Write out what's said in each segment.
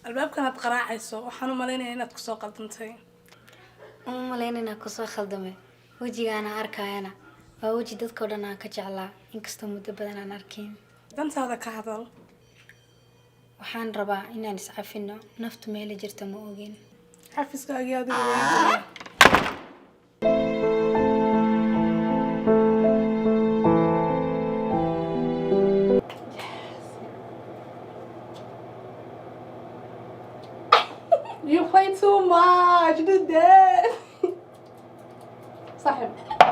albaabkan aad qaraacayso waxaan u maleynayaa inaad kusoo qaldantay. uma malaynayna kusoo khaldamay wejigaana arkayana waa weji dadkoo dhan aan ka jeclaa inkastoo muddo badan aan arkin. dantaada ka hadal. waxaan rabaa inaan iscafino naftu meela jirta ma ogin. xafiskaagii adigu weyn. You play too much, do that. صاحب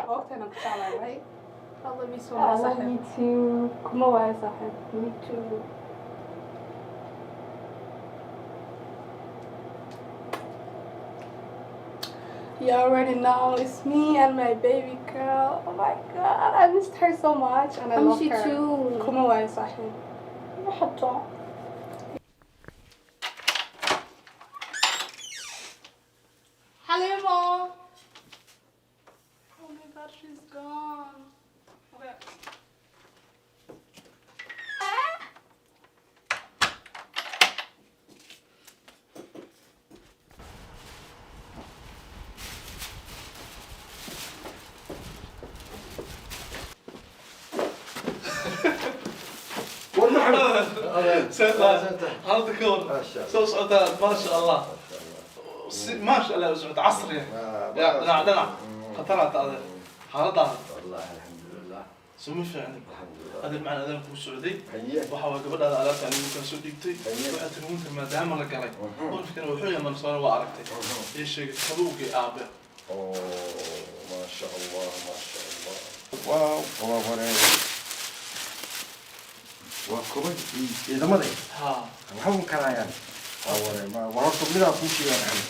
وقت انا كنت على right. الله بيسوى صاحب. Me too. كم واحد صاحب. Me too. You already know it's me and my baby girl. Oh my god, I missed her so much and I love her. too. كم واحد صاحب. حطه. Halima. Oh my god, she's gone. Okay. هذا كون صوص عتاد ما شاء الله ما شاء الله وزعت عصري يا دنا خطرت هذا هذا والله الحمد لله سمو فعلا الحمد لله هذا المعنى هذا كو سعودي هي وحوا قبل هذا على يعني ممكن سو ديبتي وقت ممكن ما دام لا قالي وفكر وحوي من صار واركتي ايش خذوقي ابي اوه ما شاء الله ما شاء الله واو واو وكبد إذا ما ذي ها محمد كرايان أول ما ورثت ملا كل شيء يعني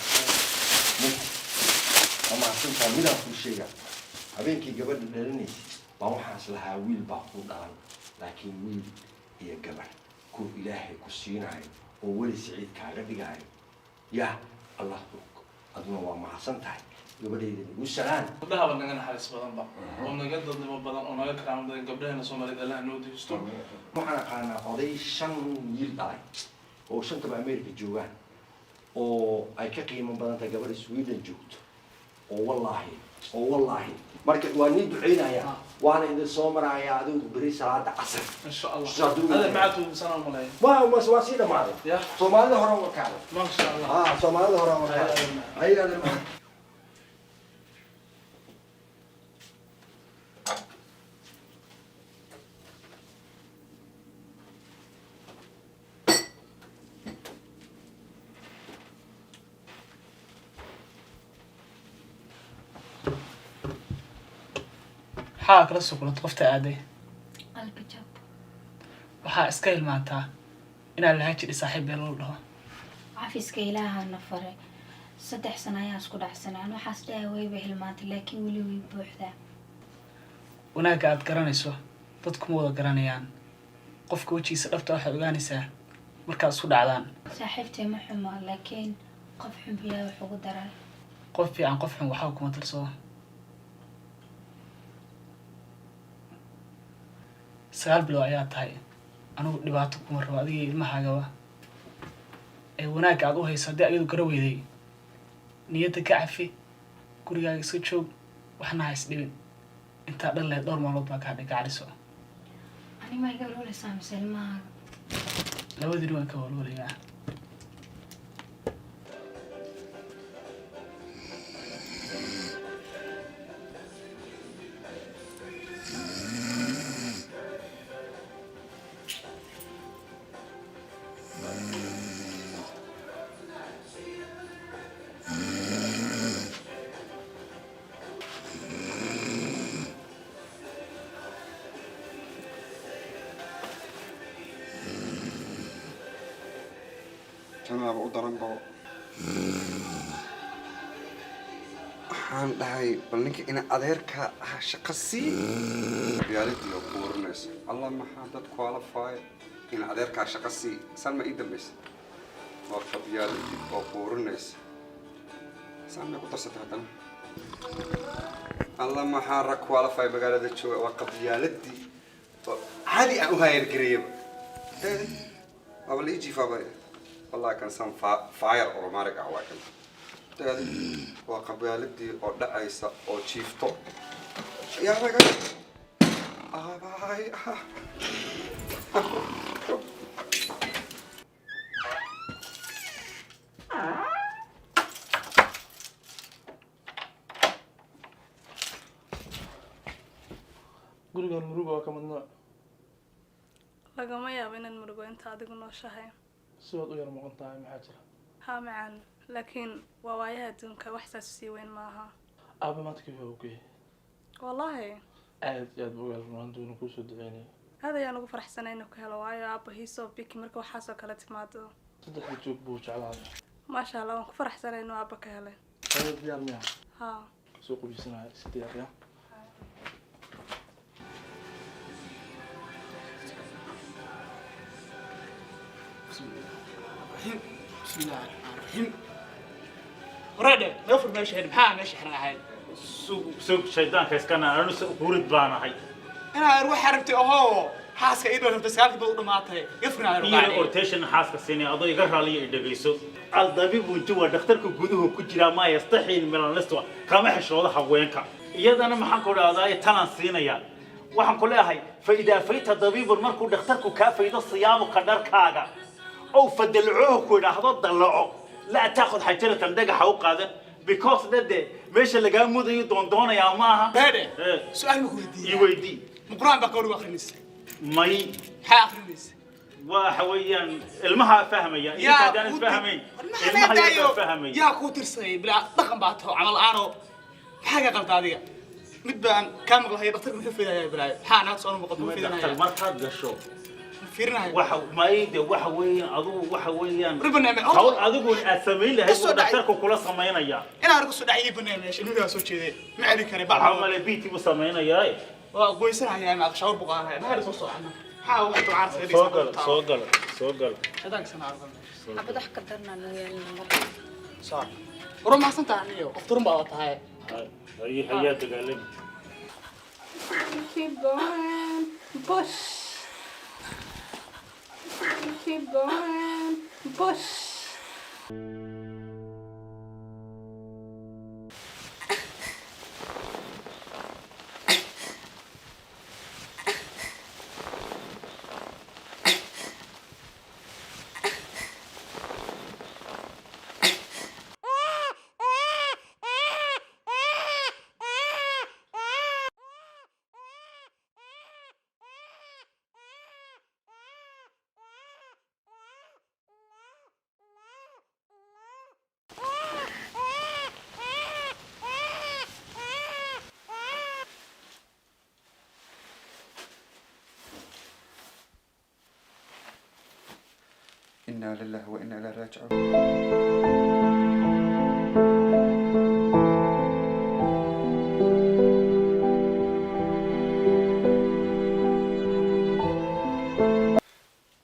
أما أصلا ملا كل شيء أبينك قبل لرني ما هو حاصل هاويل بعقود عن لكن ويل هي قبل كل إلهي كسين عين وولي سعيد كعربي عين يا الله أدنى وما حسنت عين قبل والسلام ودها بدنا حارس بدن بقى ونقدر نبغى بدن ونقدر كلام بدن قبلنا سومالي ده لا نودي يستو waxaan aqaanaa oday 5 yil dhalay oo shantaba America joogaan oo ay ka qiimo badan tahay gabadha Sweden joogto oo wallahi marka waa ni duceynaya waana idin soo maraya adigu bari salaada casr ان شاء الله هذا معته سنه الملايين waa waswaasida maade يا Soomaalida hore u kacay ما شاء الله Soomaalida hore u kacay ayada حاك رسو كنت قفت عادي qalbi jab waxaa iska ilmaantaa inaan lahaan jiri saaxiib been loo dhaho cafiska ilaahana faray 3 sano ayaan isku dhacsanaan waxaas dhahay wayba hilmaantay laakiin weli way buuxdaa wanaagga aad garanayso dadku ma wada garanayaan qofka wejigiisa dhabta waxaad ogaanaysaa markaad isku dhacdaan saaxiibtay ma xumo laakiin qof xun biyaa wax ugu daray qof fiican qof xun waxaa kuma tarsado 9 bilood ayaa tahay anigu dhibaato kuma rabo adiga ilmahaagaba ee wanaagga aad u hayso haddii ayadu gara weyday niyadda ka cafi gurigaaga iska joog waxna ha isdhibin intaa dhan leed dhowr maalmood baa kaa dhigacaliso ani ma iga walwaleysaa mise ilmahaaga labadii waan ka walwalayaa تنام ودرن بو waxaan dhahay bal ninka ina adeerka shaqo sii qabyaaladii oo buurinaysa allah maxaa dad qualify ina adeerka shaqo sii salma ii dambaysa waa qabyaaladii oo buurinaysa salma ku darsatay haddana allah maxaa rag qualify magaalada jooga waa qabyaaladii oo caadi aan u hayar garayaba abal ii jiifabay wallahi kan san fire oo maarig ah waa kan waa qabyaaladii oo dhacaysa oo jiifto yaa raga abaay gurigan muruga waa ka mamnuuc lagama yaabo inaan murugo inta adigu nooshahay sidaad u yar maqan tahay maxaa jira haa macaan laakiin waa waayaha adduunka wax saas sii weyn maaha aaba maanta kayfa ogey wallaahi aad iyo aad buu u yaalnaan doona kuusoo duceynaya aad ayaan ugu faraxsanay inuu ka helo waayo aabba hiisoo biki marka waxaasoo kale timaado saddexda joog buu jeclaaday maasha allah waan ku faraxsanay inuu aabba ka helay hada diyaar miya haa soo qubisanaya si diyaar ya بسم الله الرحمن الرحيم ورده نفر ماشي هنا محا ماشي حنا هاي سوق شيطان كيسكنا أنا ورد بانا هاي أنا أروح حربتي أهو حاسك إيده لما تسألك بقول ما تهي يفرنا إيه أورتيشن حاسك السنة أضو يقرر لي إدقيسو الطبيب وجوا دكتورك جوده كجرا ما يستحي من النسوة كم حشرة حوينك يد أنا ما حنقول هذا تلان سنة يا وحنقول هاي فإذا فيت الطبيب المركو دكتورك كافي الصيام وقدر كاجا أو فدلعوه كنا هذا ضلعه لا تأخذ حجرة دقة وقادة because ده مش اللي قام مودي دون يا ماها هذا سؤال مكودي يودي مقران بقول واخرنيس ماي حاخرنيس وحويا المها فهمية يا كان فهمي المها يا كوتر سي بلا دقن باته عمل آنو حاجة غلط هذه مدبان كامل هي دكتور من في يا بلا حانا صار مقدم في دكتور ما تقدر فيرنا ما يدي وحويا أضو وحويا ربنا ما هو أضو أسمين له هو دكتور كل سمينا يا أنا أرجو سدعي برنامج إنه ده سوتشي ده ما عليك كريم بعد عمل بيتي وسمينا يا وقويسنا هي أنا شعور بقى ما أعرف أصلا عنه حاول واحد عارف هذي صقل هذاك سنة عارف أبدا قدرنا إنه يلنا صح ورما أحسن تعنيه أفطرهم بقى هاي هي حياتك قلبي keep going push keep going push إنا لله وإنا إليه راجعون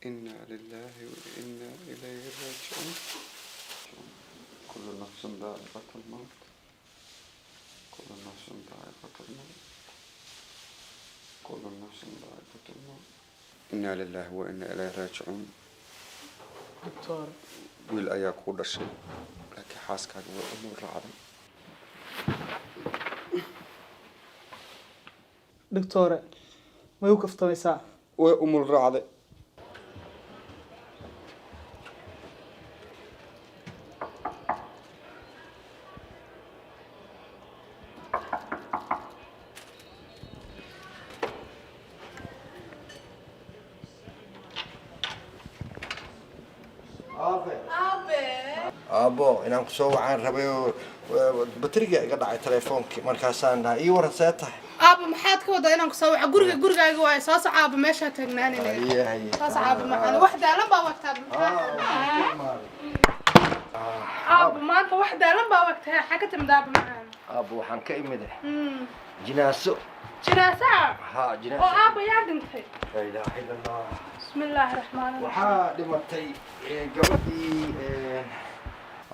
إنا لله وإنا إليه راجعون كل نفس ذائقة الموت كل نفس ذائقة الموت كل نفس ذائقة الموت إنا لله وإنا إليه راجعون دكتور wiil ayaa ku dhashay laakiin xaaskaaga way umul raacday دكتورة ما يوقف طميسا way umul raacday aabbo inaan ku soo wacaan rabay oo bateriga iga dhacay teleefoonkii markaasaan dhahay ii waran see tahay aabba maxaad ka wadaa inaan ku soo waco gurigaaga waaye soo soco aabba meeshaa taagnaanina haye haye soo soco aabba macaan wax daalan baa wagtaa أبو ما أنت واحدة لما وقتها حكت مدابة معانا أبو waxaan ka imid jinaaso جنازة ها jinaaso أبو يا دنتي لا إله إلا الله بسم الله الرحمن الرحيم waxaa dhimatay gabadhii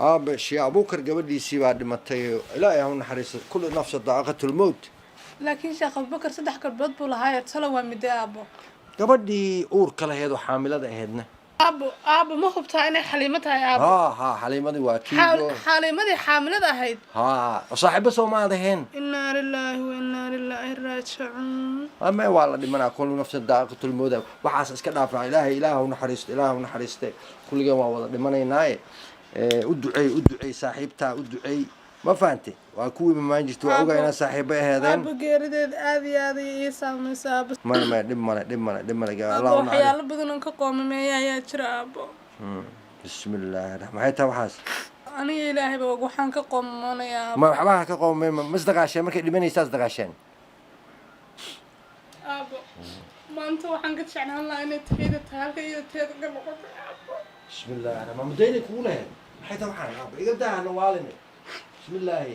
aabe shii abuukar gabadhiisii baa dhimatay ilaahay ha u naxariisto kullu nafsa daaqatul mawt لكن شيخ أبو بكر صدح كربط بولا هاي تصلوا مدى أبو gabadhii uurka lahayd oo xaamilada ahaydna أبو ما هو بتاعنا حليمتها يا أبو ها xaliimadii waa kii حليمتي حاملة هاي ها saaxiibo Soomaali ahayn إنا لله وإنا لله راجعون ama waa la dhimanaa kullu nafsa daaqatul mawt waxaas iska dhaafaa ilaahay u naxariisto kulliga waa wada dhimanaynaa u duceey saaxiibta u duceey ma fahanti waa kuwii maan jirto waa ogaa inaan saaxiibo ahaadeen أبو geerideed aad iyo aad ayay ii saamaysaa ma dhib male أبو waxyaalo badan oo ka qoomameeya ayaa jira Abu bismillaah maxay tahay waxaas aniga ilaahay baa waxaan ka qoomanayaa ma waxba ka qoomay masdaqaasheen markay dhimanaysaas daqaasheen Abu maanta waxaan ka jeclaan lahaa inay tayada tahay halka iyo tayada ka noqoto bismillaah ma mudayna kugu lahayd maxay tahay waxaan Abu iga daahna waalina bismillaah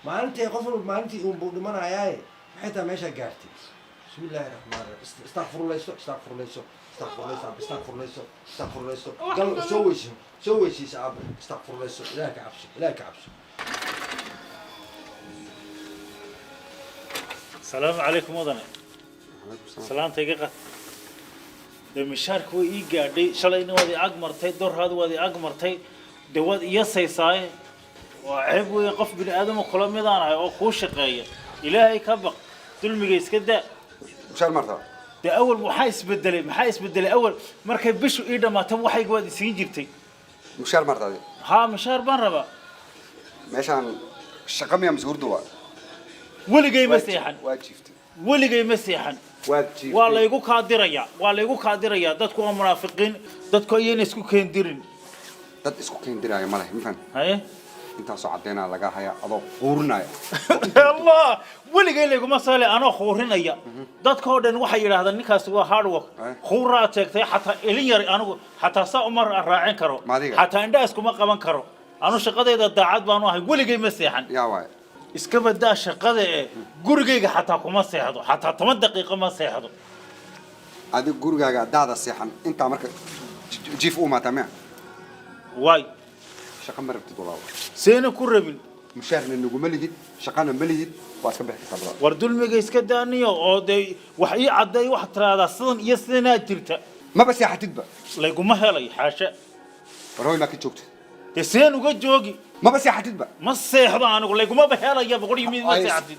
maalintii qof walba maalintii uu buu dhimanayay maxay tahay meesha gaartay bismillaah rahmaan rahiim astaghfirullah gal soo weysiis Abu astaghfirullah ilaahay ka cabso السلام عليكم مدني سلام تيجي المشارك وإيه قاعد شلون وادي أجمرتي دور هذا وادي أجمرتي دواد يسيساي وعيب ويقف بني آدم وكلام ميدان أو خوش قية إلهي كبق دول مجلس كده مشار مرتبة ده أول محايس بدلي أول مركب بشو إيدا ما تم وحي قوادي سينجرتي مشار مرتبة ها مشار برا ماشان الشقم يا مزور دوا ولي جاي مسيحا واجفتي ولي جاي مسيحا واجفتي والله يقول كادريا دتكو منافقين دتكو ينسكو كنديرين dad isku keen diraya ma lahayn faham هاي intaas oo cadeena laga haya adoo quurinaya الله ولي جاي لكم مسألة أنا خورينيا دتكو دن waxay yiraahdaan ninkaas waa hard work khura tagtay hatta iliyar anigu hatta saa umar raacin karo hatta indhaas kuma qaban karo anu shaqadeeda daacad baan u ahay weligay ma seexan yaa waay iska badaa shaqada ee gurigayga hatta kuma seexdo hatta 10 daqiiqo ma seexdo adi gurigaaga daada seexan inta marka jiif u maatama واي شقة مرة بتطلع سينا كربين مشاغل إنه جمليد شقنا مليد واسكب بحكي صبرا وردول ميجيس كدانية أو دي وحي عدي واحد ترى هذا صن يسنا ترتا ما بس يا حتدبا لا يقول ما هلاي حاشا روي ما كنت شوكت تسين وقد جوجي ما بس يا حتدبا ما الصيح هذا أنا أقول لك ما بهلاي يا بقول يمين ما ساعدي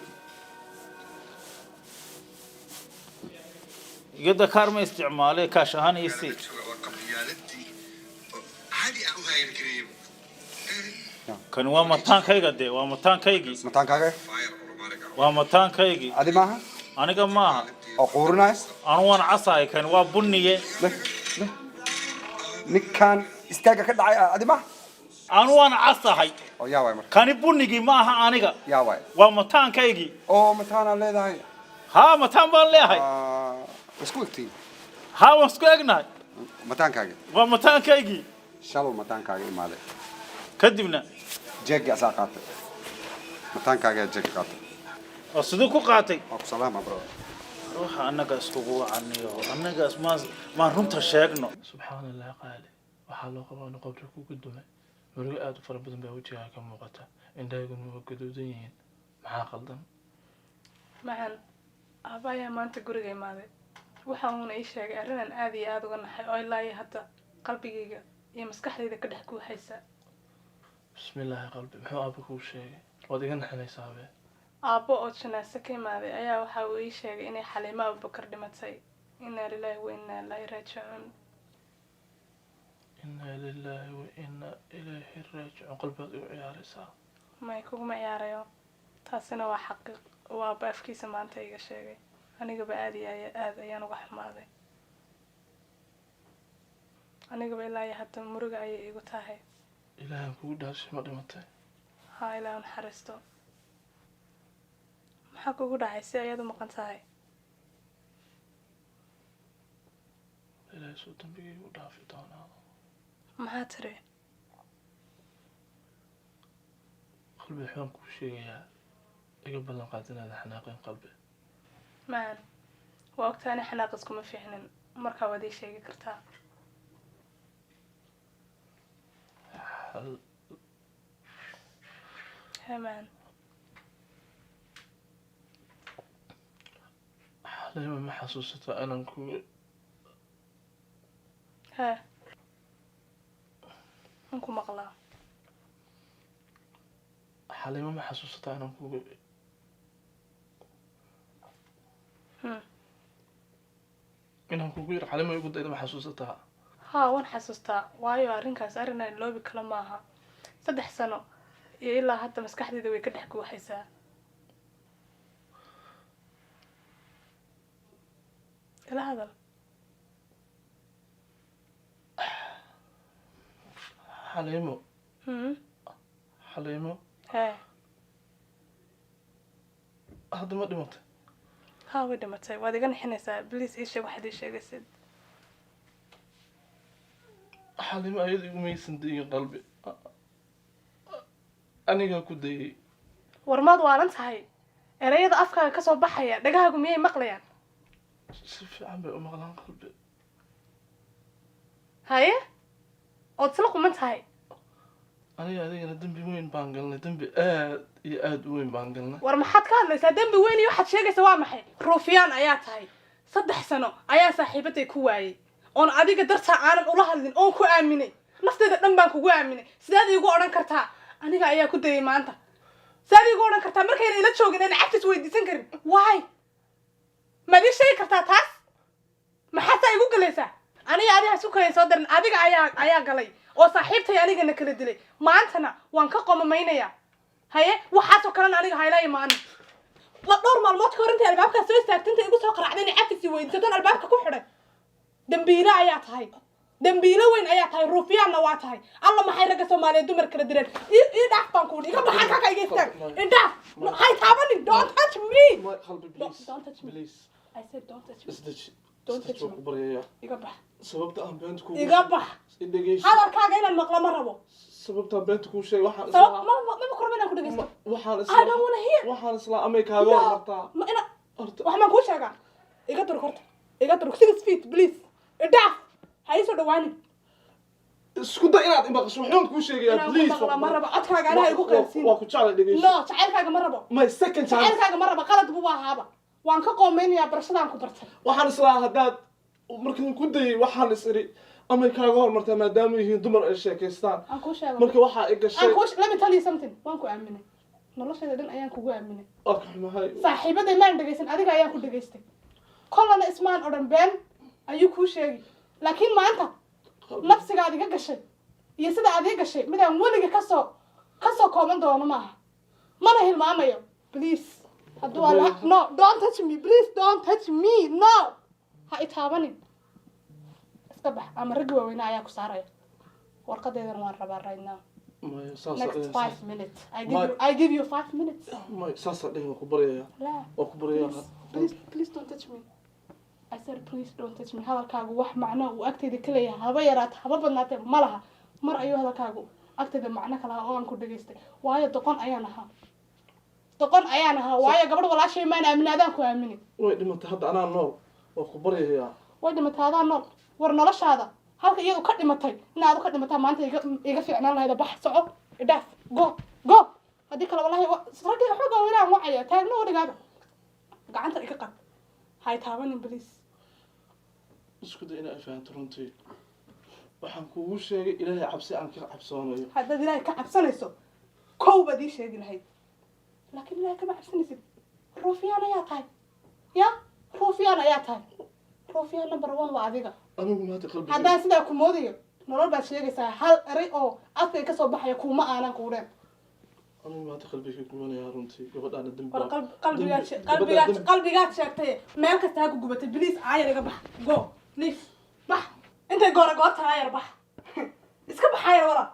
قد كارم استعماله كاشهان يسي كان ومتان كيجا ده ومتان كيجي متان كاجي ومتان كيجي أدي معها أنا كم معها أو قورناس أنا وانا عصاي كان وبنية له نكان استاجا كده أدي معها أنا وانا عصاي أو يا واي مر كان بنيجي معها أنا كا يا واي ومتان كيجي أو متان على ده هاي ها متان بالله هاي بس كويتي ها وسكوجنا متان كاجي ومتان كيجي شالو متان كاجي ماله كدبنا جيج أساقات متان كاجي جيج قات أصدقو قاتي أو سلام برو روح أنا كأسكو عني أنا كأس ما رمت الشيخنا سبحان الله قال وحال قبان قبرك قدمه مرقات فربنا بوجهها كم وقتها إن ده يكون موجودين مع قلدم معن أبايا ما أنت قرقي ماذا وحاول إيش شيء أرنا هذه هذا ونحي أو لا حتى قلبي يمسكح إذا كده حكوا حيسا بسم الله قلبي محو أبوك وشيء ودينا حنا يسابه أبو أوتشنا سكي ماذا أيا وحاول إيش شيء إني حليمة أبو بكر دمتي إنا لله وإنا إليه راجعون إنا لله وإنا إليه راجعون قلبي وعيارسا ما يكون معياريو تاسنا وحقق وابافكي سمان تيجا شيء أنا قبل آدي أنا وحماذي أنا قبل لا حتى مرق أي يقطعه إلهي كوداش ما دمتي ها إلهي نحرسته maxaa kugu dhacay si ayadu maqan tahay ilaahay soo dambigay u dhaafi doonaa maxaa tiri qalbi waxaan kuu sheegayaa iga ballan qaad inaad xanaaqin qalbi maan waa ogtaani xanaaq iskuma fiicnin markaa waad ii sheegi kartaa maan xalima ma xasuusataa inaan kugu ها انكم مقلا xalima ma xasuusataa inaan kugu inaan kugu yir xalima igu dayda ma xasuusataa ها وان حسستا وايو arrinkaas arrin aan loobi kala maaha 3 sano iyo ilaa hadda maskaxdeeda way ka dhex guuxaysaa ila hadal xalimo xalimo ها hadda ma dhimatay ها way dhimatay waad iga nixinaysaa please ii sheeg waxaad ii sheegaysid xalimo ayada igu maysan dayin qalbi anigaa ku dayay warmaad waalan tahay erayada afkaaga kasoo baxaya dhagahaagu miyay maqlayaan si fiican bay u maqlaan qalbi haye ood isla quman tahay aniga adigana dembi weyn baan galnay dembi aad iyo aad u weyn baan galnay war maxaad ka hadlaysaa dembi weyn iyo waxaad sheegaysaa waa maxay ruufiyaan ayaa tahay 3 sano ayaa saaxiibaday ku waayay oon adiga dartaa aanan ula hadlin oon ku aaminay nafteeda dhan baan kugu aaminay sidaad iigu odhan kartaa aniga ayaa ku dayay maanta sidaad iigu odhan kartaa markayna ila joogin aan cafis weydiisan karin why maad ii sheegi kartaa taas maxaasaa igu galaysaa aniga adiga isu kale soo darin adiga ayaa galay oo saaxiibtay anigana kala dilay maantana waan ka qomamaynayaa haye waxaasoo kalena aniga hayla imaan la dhowr maalmood ka hor inta albaabka soo istaagtay igu soo qaracday cafis weydiisan albaabka ku xidhay dambiile ayaa tahay dambiile weyn ayaa tahay ruufiyaanna waa tahay alla maxay ragga Soomaaliyeed dumar kala direen ii dhaaf baan ku iga baxan ka iga istaag dhaaf hay taabani don't touch me don't touch me please I said don't touch me don't touch me iga bax sababta aan beenta kugu iga bax hadalkaaga inaan maqlo ma rabo sababta aan beenta kugu sheegay waxaan ma korba inaan ku dhageysto waxaan I don't wanna hear waxaan isla ameykaaga warartaa ma ina wax ma ku sheegaa iga dur horta iga dur 6 feet please dhaaf hay soo dhawaani isku day inaad imaqasho waxaan kuu sheegayaa please ma rabo codkaaga anaha igu qaybsiin waa ku jeclay dhageyso no jacaylkaaga ma rabo my second chance jacaylkaaga ma rabo qalad buu ahaaba waan ka qoomeynayaa barashadaan ku bartay waxaan islaa haddaad markaan ku dayay waxaan is iri ameykaaga hormartaa maadaama yihiin dumar ay sheekaystaan aan kuu sheego marka waxaa i gashay let me tell you something waan ku aaminay noloshayda dhan ayaan kugu aaminay arka xumahay saaxiibaday maan dhageysan adiga ayaan ku dhageystay kollana ismaan odhan been ayuu kuu sheegi laakiin maanta nafsigaad iga gashay iyo sida aad ii gashay midaan weliga kasoo kooban doono maaha mana hilmaamayo please hadduu alla no don't touch me please don't touch me no ha itaabanin iska bax ama raggi waaweynaa ayaa ku saaraya warqadeedana waan rabaa right now next 5 minutes I give you 5 minutes saasa dheh waa ku baryayaa waa ku baryayaa please don't touch me I said please don't touch me hadalkaagu wax macno uu agteeda ka leeyahay haba yaraata haba badnaatee ma laha mar ayuu hadalkaagu agteeda macno ka lahaa oo aan ku dhageystay waayo doqon ayaan ahaa waayo gabadh walaashay maan aaminaadaan ku aamini way dhimatay hadda anaa nool waa ku baryayaa way dhimatay adaa nool war noloshaada halka iyadu ka dhimatay inaad ka dhimataa maanta iga fiicnaan lahayd bax soco idhaaf go haddii kale wallahi ragga xooga weynaan wacaya taagno wadhigaaga gacanta iga qad hay taabanin please isku day inaa fahanto runtii waxaan kugu sheegay ilaahay cabsi aan ka cabsoonayo haddaad ilaahay ka cabsanayso kow baad ii sheegi lahayd laakiin ilaahay kama cabsanaysid ruufiyaan ayaa tahay ya ruufiyaan ayaa tahay ruufiyaan number 1 waa adiga anigu maanta qalbiga haddaan sidaa ku moodayo nolol baad sheegaysaa hal eray oo afkay kasoo baxaya kuma aanan kuudheen anigu maanta qalbiga gubanaya runtii gabadhaana dambi qalbigaad sheegtay meel kasta ha ku gubatay please aayar iga bax go leave bax intay goorta aayar bax iska baxaya wala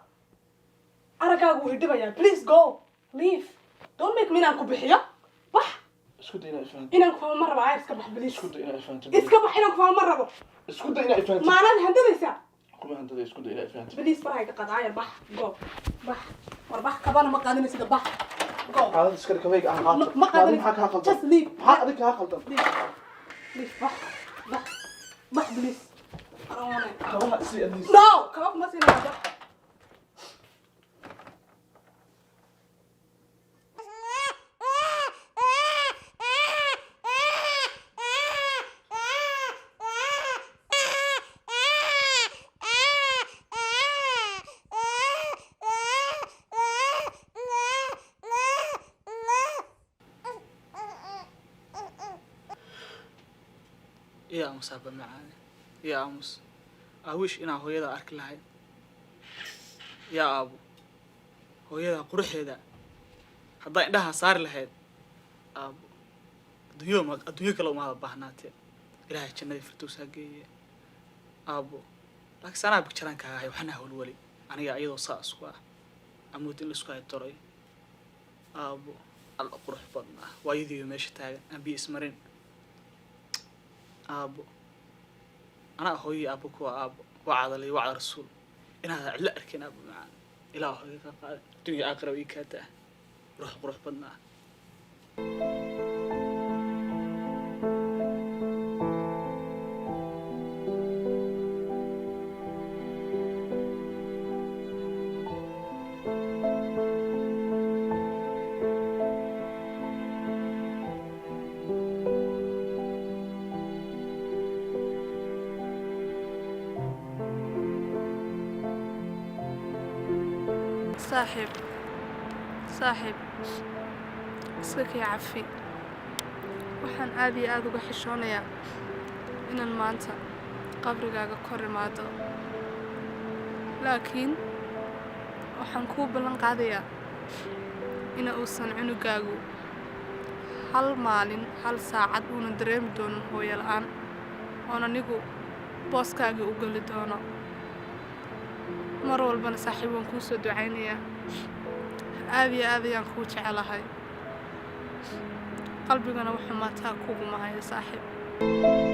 aragaagu wuu idhibayaa please go leave don't make me inaan ku bixiyo bax isku day inaa fahanto inaan ku fahmo ma rabo aayar iska bax please isku day inaa fahanto iska bax inaan ku fahmo ma rabo isku day inaa fahanto maanan handadaysaa كما أنت إيش كده إلى فهمت بليز بقى هيك قطعية بح جو بح وبح كمان ما قادرين نسيت بح جو هذا تسكر كميك أنا غلط ما قادرين حق غلط just leave حق أديك غلط بليز بح بح بح بليز أنا كمان سي أديس no كمان ما سينا بح يا أمس أبا معانا يا أمس أويش إنا هو يدا أرك لهاي يا أبو هو يدا قروح يدا حتى عندها صار لهاي أبو الدنيا كلو ما بحناتي إلهي جنة فرتوس هجي أبو لكن أنا بكران كهاي وحنا هو الولي أنا يا أيضا صاصوا أموت إلا سكاي الطري أبو القروح بدنا وايدي ماشي تاعي أبي اسمرين أبو أنا هوي أبوك وأبو وعد لي وعد رسول إن هذا علا أركين أبو معان إله هوي قال الدنيا أقرب إيكاته روح بدنا saaxiib iska kii cafi waxaan aad iyo aad uga xishoonayaa inaan maanta qabrigaaga kor imaado laakiin waxaan kuu ballan qaadayaa ina uusan cunugaagu hal maalin hal saacad uuna dareemi doonin hooyo la'aan oon anigu booskaagii u geli doono mar walbana saaxiib waan kuu soo ducaynayaa aad iyo aad ayaan kuu jecelahay qalbigana wuxuu maataa kugu mahayo saaxiib